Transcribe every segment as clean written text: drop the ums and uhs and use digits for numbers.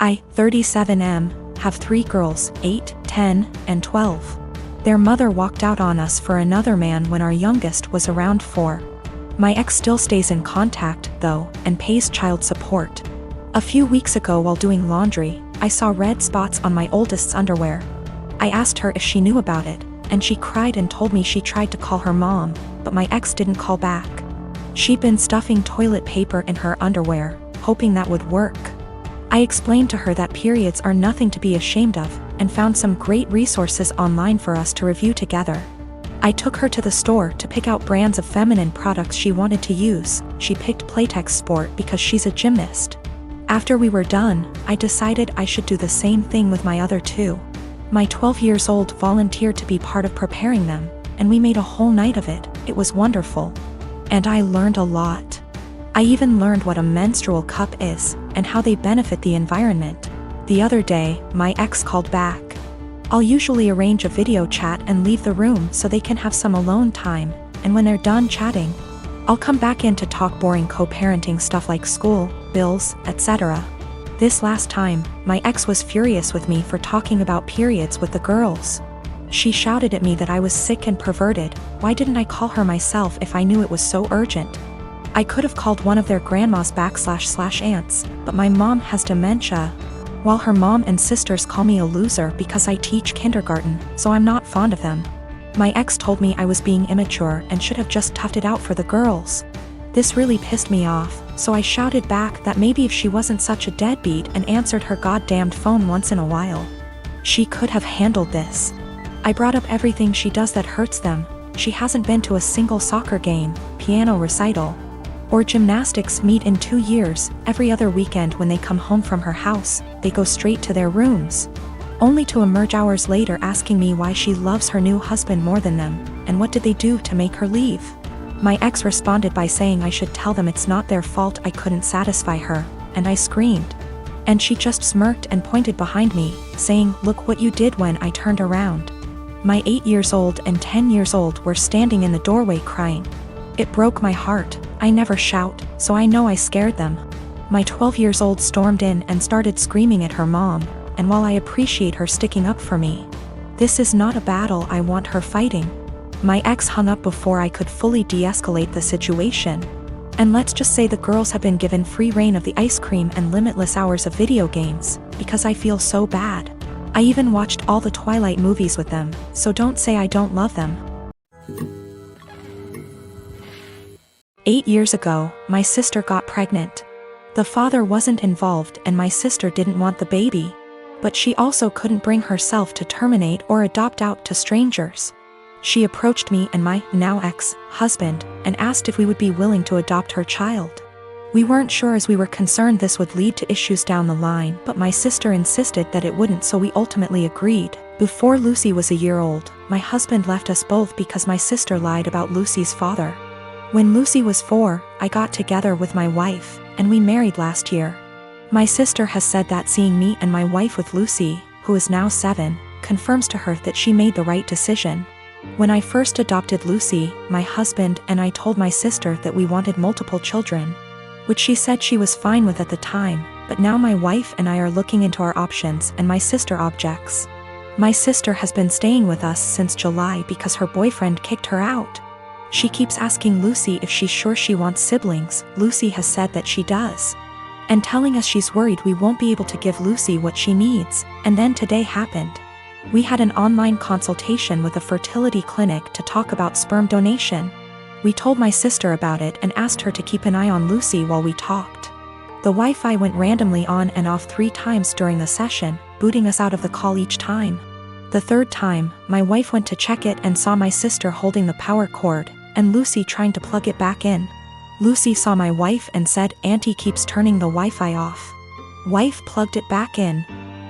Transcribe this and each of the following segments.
I, 37M, have 3 girls, 8, 10, and 12. Their mother walked out on us for another man when our youngest was around 4. My ex still stays in contact, though, and pays child support. A few weeks ago while doing laundry, I saw red spots on my oldest's underwear. I asked her if she knew about it, and she cried and told me she tried to call her mom, but my ex didn't call back. She'd been stuffing toilet paper in her underwear, hoping that would work. I explained to her that periods are nothing to be ashamed of, and found some great resources online for us to review together. I took her to the store to pick out brands of feminine products she wanted to use. She picked Playtex Sport because she's a gymnast. After we were done, I decided I should do the same thing with my other 2. My 12 years old volunteered to be part of preparing them, and we made a whole night of it. It was wonderful. And I learned a lot. I even learned what a menstrual cup is, and how they benefit the environment. The other day, my ex called back. I'll usually arrange a video chat and leave the room so they can have some alone time, and when they're done chatting, I'll come back in to talk boring co-parenting stuff like school, bills, etc. This last time, my ex was furious with me for talking about periods with the girls. She shouted at me that I was sick and perverted. Why didn't I call her myself if I knew it was so urgent? I could have called one of their grandmas / aunts, but my mom has dementia, while her mom and sisters call me a loser because I teach kindergarten, so I'm not fond of them. My ex told me I was being immature and should have just toughed it out for the girls. This really pissed me off, so I shouted back that maybe if she wasn't such a deadbeat and answered her goddamned phone once in a while, she could have handled this. I brought up everything she does that hurts them. She hasn't been to a single soccer game, piano recital, or gymnastics meet in 2 years. Every other weekend when they come home from her house, they go straight to their rooms, only to emerge hours later asking me why she loves her new husband more than them, and what did they do to make her leave. My ex responded by saying I should tell them it's not their fault I couldn't satisfy her, and I screamed. And she just smirked and pointed behind me, saying, "Look what you did," when I turned around. My 8 years old and 10 years old were standing in the doorway crying. It broke my heart. I never shout, so I know I scared them. My 12 years old stormed in and started screaming at her mom, and while I appreciate her sticking up for me, this is not a battle I want her fighting. My ex hung up before I could fully de-escalate the situation. And let's just say the girls have been given free reign of the ice cream and limitless hours of video games, because I feel so bad. I even watched all the Twilight movies with them, so don't say I don't love them. 8 years ago, my sister got pregnant. The father wasn't involved and my sister didn't want the baby, but she also couldn't bring herself to terminate or adopt out to strangers. She approached me and my now ex-husband and asked if we would be willing to adopt her child. We weren't sure as we were concerned this would lead to issues down the line, but my sister insisted that it wouldn't, so we ultimately agreed. Before Lucy was a year old, my husband left us both because my sister lied about Lucy's father. When Lucy was 4, I got together with my wife, and we married last year. My sister has said that seeing me and my wife with Lucy, who is now 7, confirms to her that she made the right decision. When I first adopted Lucy, my husband and I told my sister that we wanted multiple children, which she said she was fine with at the time, but now my wife and I are looking into our options and my sister objects. My sister has been staying with us since July because her boyfriend kicked her out. She keeps asking Lucy if she's sure she wants siblings. Lucy has said that she does, and telling us she's worried we won't be able to give Lucy what she needs. And then today happened. We had an online consultation with a fertility clinic to talk about sperm donation. We told my sister about it and asked her to keep an eye on Lucy while we talked. The Wi-Fi went randomly on and off 3 times during the session, booting us out of the call each time. The 3rd time, my wife went to check it and saw my sister holding the power cord, and Lucy trying to plug it back in. Lucy saw my wife and said, "Auntie keeps turning the Wi-Fi off." Wife plugged it back in,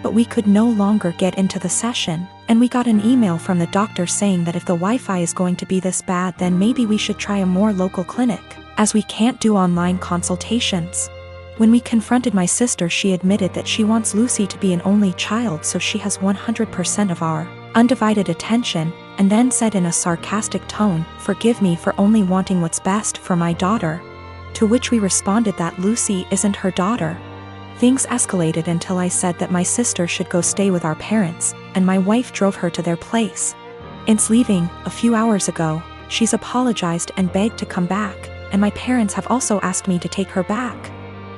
but we could no longer get into the session, and we got an email from the doctor saying that if the Wi-Fi is going to be this bad, then maybe we should try a more local clinic, as we can't do online consultations. When we confronted my sister, she admitted that she wants Lucy to be an only child so she has 100% of our undivided attention, and then said in a sarcastic tone, "Forgive me for only wanting what's best for my daughter." To which we responded that Lucy isn't her daughter. Things escalated until I said that my sister should go stay with our parents, and my wife drove her to their place. Since leaving, a few hours ago, she's apologized and begged to come back, and my parents have also asked me to take her back.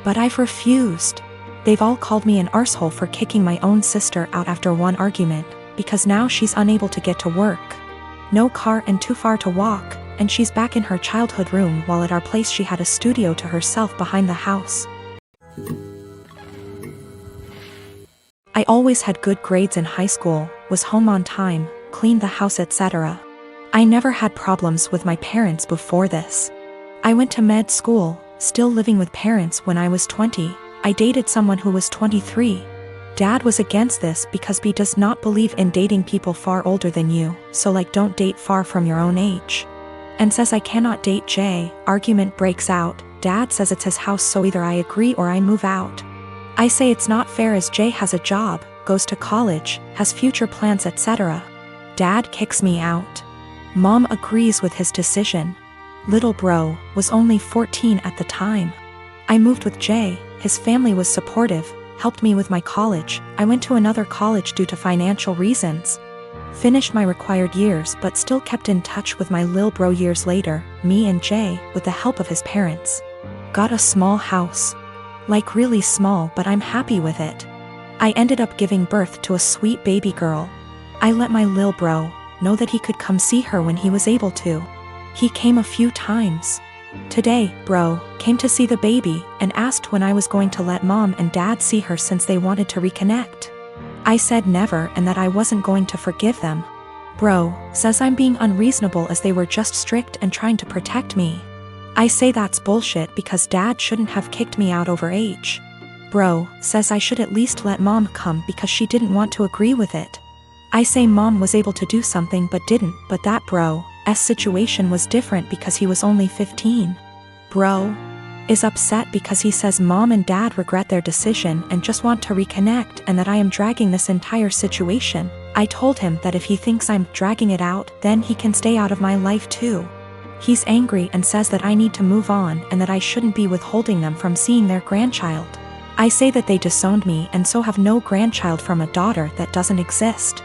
But I've refused. They've all called me an arsehole for kicking my own sister out after one argument, because now she's unable to get to work. No car and too far to walk, and she's back in her childhood room while at our place she had a studio to herself behind the house. I always had good grades in high school, was home on time, cleaned the house, etc. I never had problems with my parents before this. I went to med school, still living with parents when I was 20. I dated someone who was 23. Dad was against this because B does not believe in dating people far older than you, so like don't date far from your own age. And says I cannot date J. Argument breaks out. Dad says it's his house, so either I agree or I move out. I say it's not fair as Jay has a job, goes to college, has future plans, etc. Dad kicks me out. Mom agrees with his decision. Little bro was only 14 at the time. I moved with Jay, his family was supportive, helped me with my college. I went to another college due to financial reasons. Finished my required years but still kept in touch with my lil bro years later. Me and Jay, with the help of his parents, got a small house. Like really small, but I'm happy with it. I ended up giving birth to a sweet baby girl. I let my lil bro know that he could come see her when he was able to. He came a few times. Today, bro came to see the baby and asked when I was going to let mom and dad see her since they wanted to reconnect. I said never and that I wasn't going to forgive them. Bro says I'm being unreasonable as they were just strict and trying to protect me. I say that's bullshit because dad shouldn't have kicked me out over age. Bro says I should at least let mom come because she didn't want to agree with it. I say mom was able to do something but didn't, but that bro's situation was different because he was only 15. Bro is upset because he says mom and dad regret their decision and just want to reconnect and that I am dragging this entire situation. I told him that if he thinks I'm dragging it out, then he can stay out of my life too. He's angry and says that I need to move on and that I shouldn't be withholding them from seeing their grandchild. I say that they disowned me and so have no grandchild from a daughter that doesn't exist.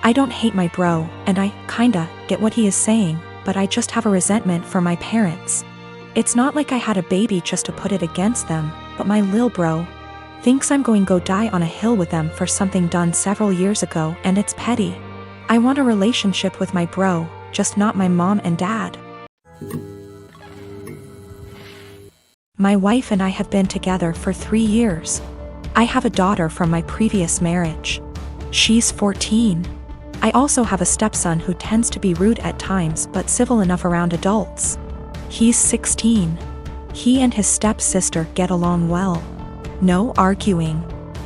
I don't hate my bro, and I kinda get what he is saying, but I just have a resentment for my parents. It's not like I had a baby just to put it against them, but my lil bro thinks I'm going to go die on a hill with them for something done several years ago, and it's petty. I want a relationship with my bro, just not my mom and dad. My wife and I have been together for 3 years. I have a daughter from my previous marriage. She's 14. I also have a stepson who tends to be rude at times but civil enough around adults. He's 16. He and his stepsister get along well. No arguing.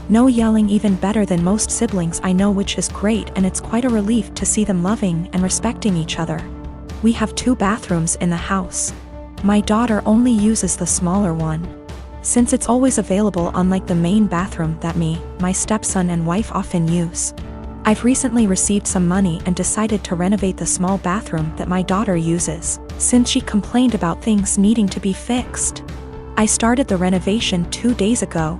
No yelling, even better than most siblings I know, which is great, and it's quite a relief to see them loving and respecting each other. We have 2 bathrooms in the house. My daughter only uses the smaller one, since it's always available, unlike the main bathroom that me, my stepson and wife often use. I've recently received some money and decided to renovate the small bathroom that my daughter uses, since she complained about things needing to be fixed. I started the renovation 2 days ago,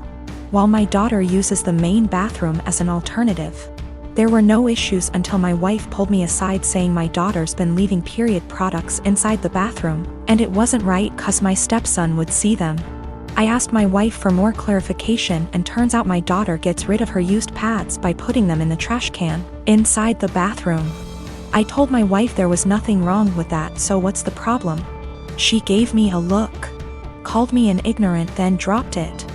while my daughter uses the main bathroom as an alternative. There were no issues until my wife pulled me aside saying my daughter's been leaving period products inside the bathroom, and it wasn't right cause my stepson would see them. I asked my wife for more clarification, and turns out my daughter gets rid of her used pads by putting them in the trash can inside the bathroom. I told my wife there was nothing wrong with that, so what's the problem? She gave me a look, called me an ignorant, then dropped it.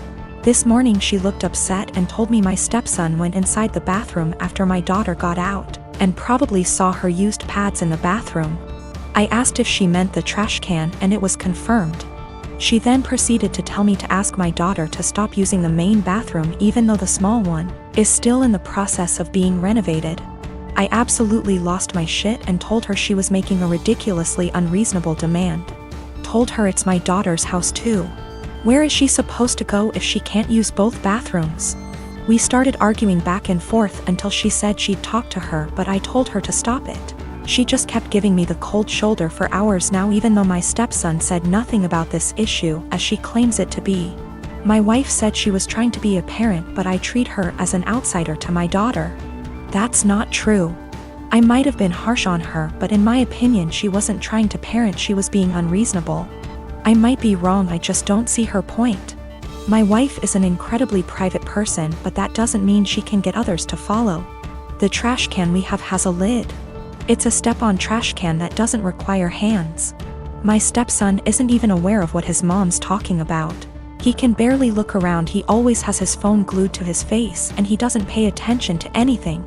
This morning she looked upset and told me my stepson went inside the bathroom after my daughter got out, and probably saw her used pads in the bathroom. I asked if she meant the trash can, and it was confirmed. She then proceeded to tell me to ask my daughter to stop using the main bathroom even though the small one is still in the process of being renovated. I absolutely lost my shit and told her she was making a ridiculously unreasonable demand. Told her it's my daughter's house too. Where is she supposed to go if she can't use both bathrooms? We started arguing back and forth until she said she'd talk to her, but I told her to stop it. She just kept giving me the cold shoulder for hours now, even though my stepson said nothing about this issue as she claims it to be. My wife said she was trying to be a parent, but I treat her as an outsider to my daughter. That's not true. I might have been harsh on her, but in my opinion she wasn't trying to parent, she was being unreasonable. I might be wrong, I just don't see her point. My wife is an incredibly private person, but that doesn't mean she can get others to follow. The trash can we have has a lid. It's a step-on trash can that doesn't require hands. My stepson isn't even aware of what his mom's talking about. He can barely look around, he always has his phone glued to his face, and he doesn't pay attention to anything.